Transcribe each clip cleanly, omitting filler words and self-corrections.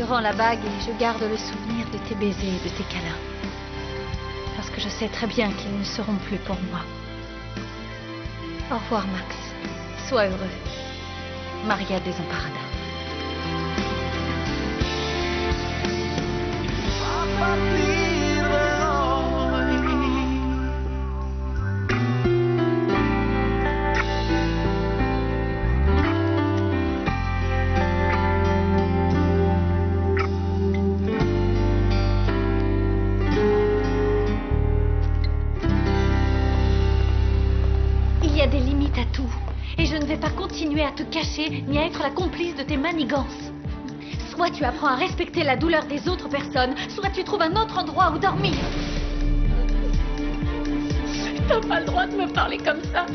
rends la bague et je garde le souvenir de tes baisers et de tes câlins. Parce que je sais très bien qu'ils ne seront plus pour moi. Au revoir, Max. Sois heureux. Maria Desemparada. Il y a des limites à tout. Et je ne vais pas continuer à te cacher ni à être la complice de tes manigances. Soit tu apprends à respecter la douleur des autres personnes, soit tu trouves un autre endroit où dormir. T'as pas le droit de me parler comme ça.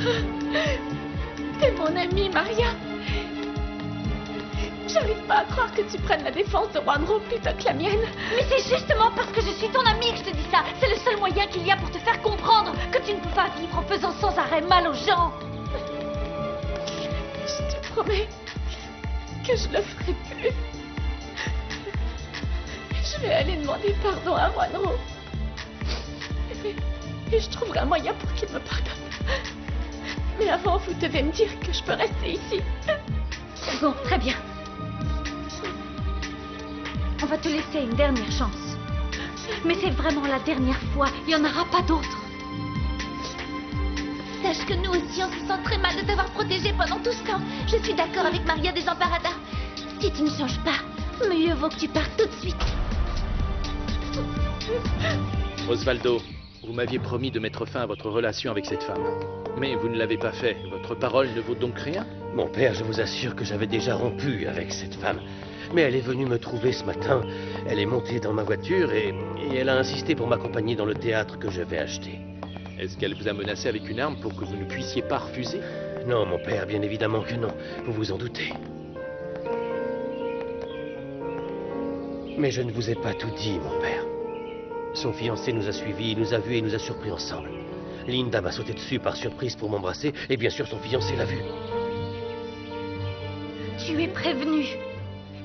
T'es mon amie, Maria. J'arrive pas à croire que tu prennes la défense de Juanro plutôt que la mienne. Mais c'est justement parce que je suis ton amie que je te dis ça. C'est le seul moyen qu'il y a pour te faire comprendre que tu ne peux pas vivre en faisant sans arrêt mal aux gens. Je te promets que je le ferai plus. Je vais aller demander pardon à Juanro. Et je trouverai un moyen pour qu'il me pardonne. Mais avant, vous devez me dire que je peux rester ici. Bon, très bien. On va te laisser une dernière chance. Mais c'est vraiment la dernière fois. Il n'y en aura pas d'autre. Sache que nous aussi, on se sent très mal de t'avoir protégé pendant tout ce temps. Je suis d'accord avec Maria Desemparada. Si tu ne changes pas, mieux vaut que tu partes tout de suite. Osvaldo, vous m'aviez promis de mettre fin à votre relation avec cette femme. Mais vous ne l'avez pas fait. Votre parole ne vaut donc rien? Mon père, je vous assure que j'avais déjà rompu avec cette femme. Mais elle est venue me trouver ce matin. Elle est montée dans ma voiture et elle a insisté pour m'accompagner dans le théâtre que je vais acheter. Est-ce qu'elle vous a menacé avec une arme pour que vous ne puissiez pas refuser? Non, mon père, bien évidemment que non. Vous vous en doutez. Mais je ne vous ai pas tout dit, mon père. Son fiancé nous a suivis, nous a vus et nous a surpris ensemble. Linda m'a sauté dessus par surprise pour m'embrasser et bien sûr son fiancé l'a vu. Tu es prévenu.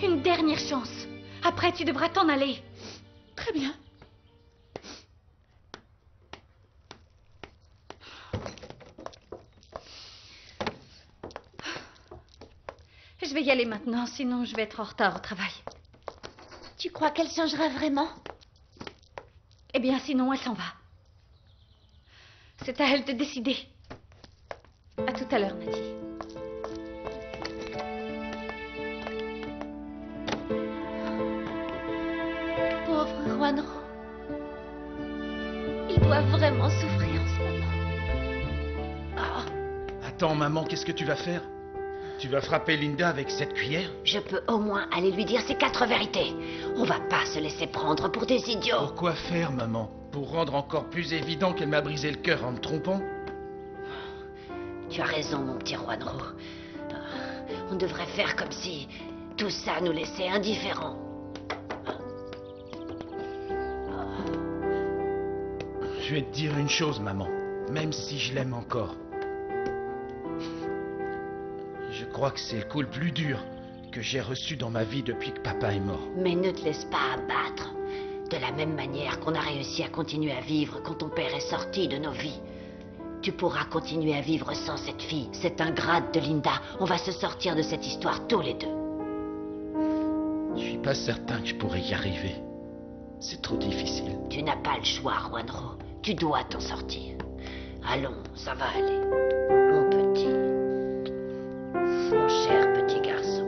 Une dernière chance. Après, tu devras t'en aller. Très bien. Je vais y aller maintenant, sinon je vais être en retard au travail. Tu crois qu'elle changera vraiment? Eh bien, sinon, elle s'en va. C'est à elle de décider. À tout à l'heure, Nathalie. Pauvre Juanro. Il doit vraiment souffrir en ce moment. Ah. Attends, maman, qu'est-ce que tu vas faire? Tu vas frapper Linda avec cette cuillère? Je peux au moins aller lui dire ces 4 vérités. On va pas se laisser prendre pour des idiots. Pourquoi faire, maman? Pour rendre encore plus évident qu'elle m'a brisé le cœur en me trompant? Tu as raison, mon petit Juanro. On devrait faire comme si tout ça nous laissait indifférents. Je vais te dire une chose, maman. Même si je l'aime encore. Je crois que c'est le coup le plus dur que j'ai reçu dans ma vie depuis que papa est mort. Mais ne te laisse pas abattre. De la même manière qu'on a réussi à continuer à vivre quand ton père est sorti de nos vies. Tu pourras continuer à vivre sans cette fille. C'est un grade de Linda. On va se sortir de cette histoire tous les deux. Je suis pas certain que je pourrais y arriver. C'est trop difficile. Tu n'as pas le choix, Juanro. Tu dois t'en sortir. Allons, ça va aller. Mon petit. Mon cher petit garçon.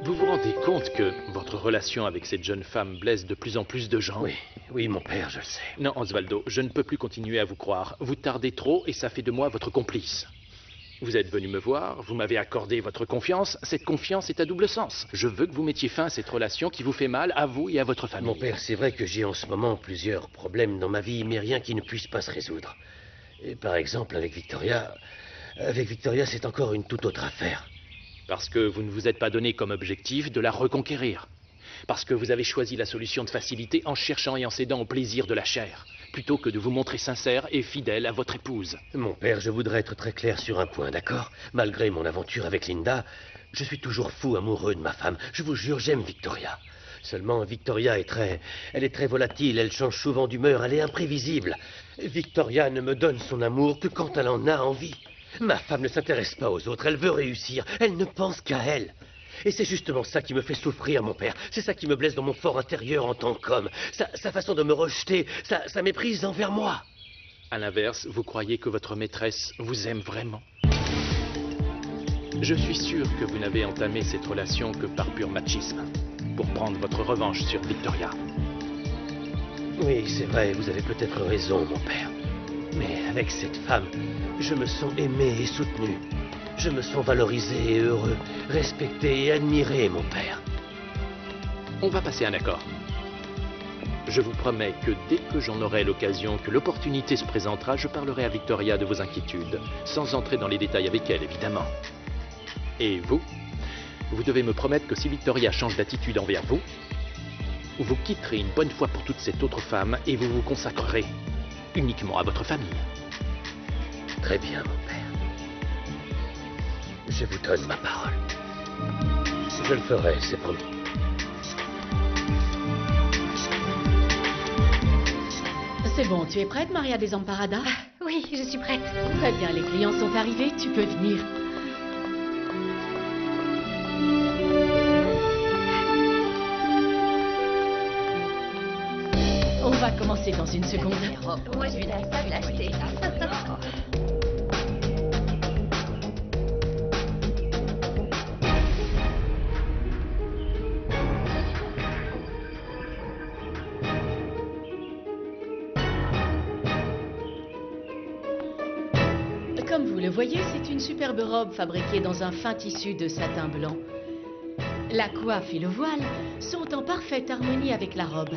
Vous vous rendez compte que votre relation avec cette jeune femme blesse de plus en plus de gens? Oui, mon père, je le sais. Non, Osvaldo, je ne peux plus continuer à vous croire. Vous tardez trop et ça fait de moi votre complice. Vous êtes venu me voir, vous m'avez accordé votre confiance. Cette confiance est à double sens. Je veux que vous mettiez fin à cette relation qui vous fait mal à vous et à votre famille. Mon père, c'est vrai que j'ai en ce moment plusieurs problèmes dans ma vie, mais rien qui ne puisse pas se résoudre. Et par exemple, avec Victoria, c'est encore une toute autre affaire. Parce que vous ne vous êtes pas donné comme objectif de la reconquérir. Parce que vous avez choisi la solution de facilité en cherchant et en cédant au plaisir de la chair, plutôt que de vous montrer sincère et fidèle à votre épouse. Mon père, je voudrais être très clair sur un point, d'accord? Malgré mon aventure avec Linda, je suis toujours fou amoureux de ma femme. Je vous jure, j'aime Victoria. Seulement, Victoria est Elle est très volatile, elle change souvent d'humeur, elle est imprévisible. Victoria ne me donne son amour que quand elle en a envie. Ma femme ne s'intéresse pas aux autres, elle veut réussir, elle ne pense qu'à elle. Et c'est justement ça qui me fait souffrir, mon père. C'est ça qui me blesse dans mon fort intérieur en tant qu'homme. Sa façon de me rejeter, sa méprise envers moi. À l'inverse, vous croyez que votre maîtresse vous aime vraiment? Je suis sûr que vous n'avez entamé cette relation que par pur machisme, pour prendre votre revanche sur Victoria. Oui, c'est vrai, vous avez peut-être raison, mon père. Mais avec cette femme, je me sens aimé et soutenu. Je me sens valorisé et heureux, respecté et admiré, mon père. On va passer un accord. Je vous promets que dès que j'en aurai l'occasion, que l'opportunité se présentera, je parlerai à Victoria de vos inquiétudes, sans entrer dans les détails avec elle, évidemment. Et vous, vous devez me promettre que si Victoria change d'attitude envers vous, vous quitterez une bonne fois pour toutes cette autre femme et vous vous consacrerez uniquement à votre famille. Très bien, mon père. Je vous donne ma parole. Je le ferai, c'est promis. C'est bon, tu es prête, Maria Desamparada? Oui, je suis prête. Très bien, les clients sont arrivés, tu peux venir. On va commencer dans une seconde. Moi, je vais la l'acheter. Comme vous le voyez, c'est une superbe robe fabriquée dans un fin tissu de satin blanc. La coiffe et le voile sont en parfaite harmonie avec la robe.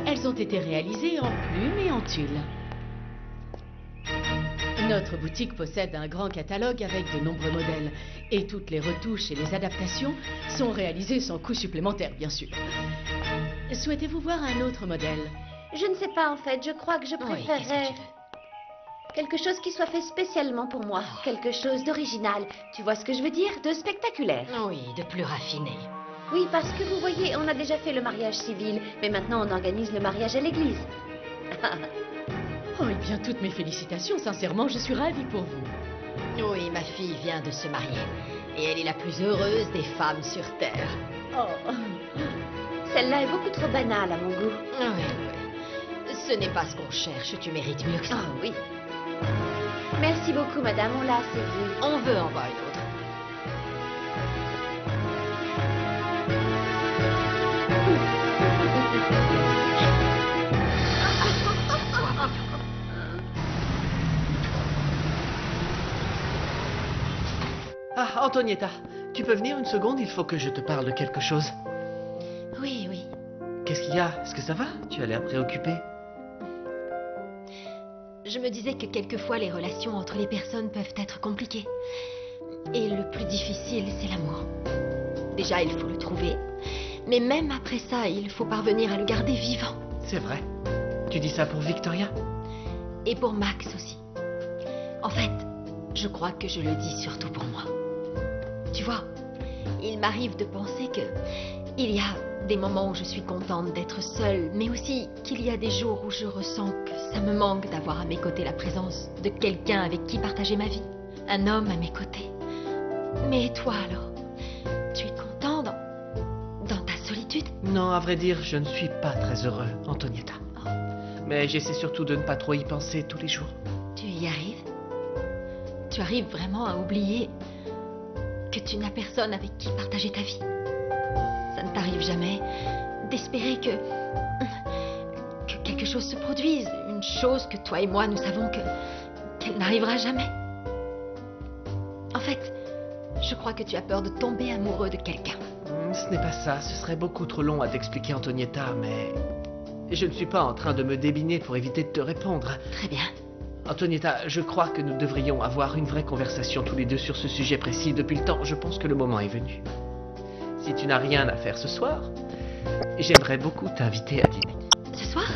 Elles ont été réalisées en plumes et en tulle. Notre boutique possède un grand catalogue avec de nombreux modèles. Et toutes les retouches et les adaptations sont réalisées sans coût supplémentaire, bien sûr. Souhaitez-vous voir un autre modèle? Je ne sais pas en fait, je crois que je Oui, qu'est-ce préférerais que tu veux? quelque chose qui soit fait spécialement pour moi, quelque chose d'original. Tu vois ce que je veux dire? De spectaculaire. Oui, de plus raffiné. Oui, parce que vous voyez, on a déjà fait le mariage civil, mais maintenant on organise le mariage à l'église. Oh, eh bien, toutes mes félicitations. Sincèrement, je suis ravie pour vous. Oui, ma fille vient de se marier. Et elle est la plus heureuse des femmes sur Terre. Oh. Celle-là est beaucoup trop banale à mon goût. Oui, oui. Ce n'est pas ce qu'on cherche, tu mérites mieux que ça. Ah oui. Merci beaucoup, madame, on l'a assez vu. On veut en voir une autre. Ah, Antonietta, tu peux venir une seconde? Il faut que je te parle de quelque chose. Oui, oui. Qu'est-ce qu'il y a? Est-ce que ça va? Tu as l'air préoccupée. Je me disais que quelquefois les relations entre les personnes peuvent être compliquées. Et le plus difficile, c'est l'amour. Déjà, il faut le trouver. Mais même après ça, il faut parvenir à le garder vivant. C'est vrai. Tu dis ça pour Victoria? Et pour Max aussi. En fait, je crois que je le dis surtout pour moi. Tu vois, il m'arrive de penser que il y a des moments où je suis contente d'être seule, mais aussi qu'il y a des jours où je ressens que ça me manque d'avoir à mes côtés la présence de quelqu'un avec qui partager ma vie. Un homme à mes côtés. Mais toi alors, tu es content dans ta solitude? Non, à vrai dire, je ne suis pas très heureux, Antonietta. Oh. Mais j'essaie surtout de ne pas trop y penser tous les jours. Tu y arrives? Tu arrives vraiment à oublier que tu n'as personne avec qui partager ta vie? Ça ne t'arrive jamais d'espérer que quelque chose se produise, une chose que toi et moi nous savons qu'elle n'arrivera jamais? En fait, je crois que tu as peur de tomber amoureux de quelqu'un. Ce n'est pas ça, ce serait beaucoup trop long à t'expliquer, Antonietta, mais je ne suis pas en train de me débiner pour éviter de te répondre. Très bien. Antonietta, je crois que nous devrions avoir une vraie conversation tous les deux sur ce sujet précis. Depuis le temps, je pense que le moment est venu. Si tu n'as rien à faire ce soir, j'aimerais beaucoup t'inviter à dîner. Ce soir?